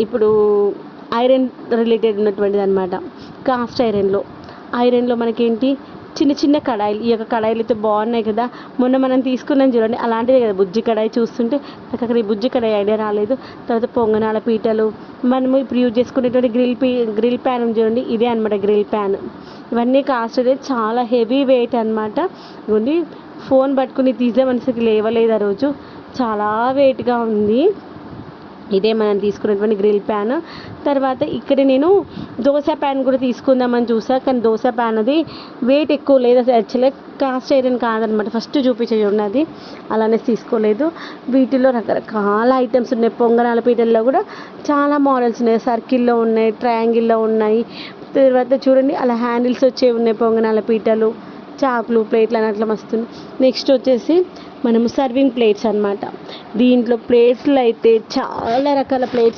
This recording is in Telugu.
ఇప్పుడు ఐరన్ రిలేటెడ్ ఉన్నటువంటిది అనమాట. కాస్ట్ ఐరన్లో మనకేంటి చిన్న చిన్న కడాయిలు, ఈ యొక్క కడాయిలు అయితే బాగున్నాయి కదా. మొన్న మనం తీసుకున్నాం చూడండి, అలాంటిదే కదా బుజ్జి కడాయి. చూస్తుంటే నాకు అక్కడ ఈ బుజ్జి కడాయి ఐడియా రాలేదు. తర్వాత పొంగనాల పీటలు, మనము ఇప్పుడు యూజ్ చేసుకునేటువంటి గ్రిల్ ప్యాన్ ఉంది చూడండి, ఇదే అనమాట గ్రిల్ ప్యాన్. ఇవన్నీ కాస్ట్ అనేది చాలా హెవీ వెయిట్ అనమాట. ఇవన్నీ ఫోన్ పట్టుకుని తీసే మనసుకి లేవలేదు ఆ రోజు, చాలా వెయిట్గా ఉంది. ఇదే మనం తీసుకున్నటువంటి గ్రిల్ ప్యాన్. తర్వాత ఇక్కడ నేను దోశ ప్యాన్ కూడా తీసుకుందామని చూసా, కానీ దోశ ప్యాన్ అది వెయిట్ ఎక్కువ లేదు అసలు. యాక్చువల్గా కాస్ట్ ఐరన్ కాదనమాట, ఫస్ట్ చూపించేది ఉన్నది, అలానే తీసుకోలేదు. వీటిలో రకరకాల ఐటమ్స్ ఉన్నాయి. పొంగనాల పీటల్లో కూడా చాలా మోడల్స్ ఉన్నాయి. సర్కిల్లో ఉన్నాయి, ట్రయాంగిల్లో ఉన్నాయి. తర్వాత చూడండి అలా హ్యాండిల్స్ వచ్చేవి ఉన్నాయి. పొంగనాల పీటలు, చాకులు, ప్లేట్లు అని అట్లా వస్తుంది. నెక్స్ట్ వచ్చేసి మనము సర్వింగ్ ప్లేట్స్ అనమాట. దీంట్లో ప్లేట్స్లో అయితే చాలా రకాల ప్లేట్స్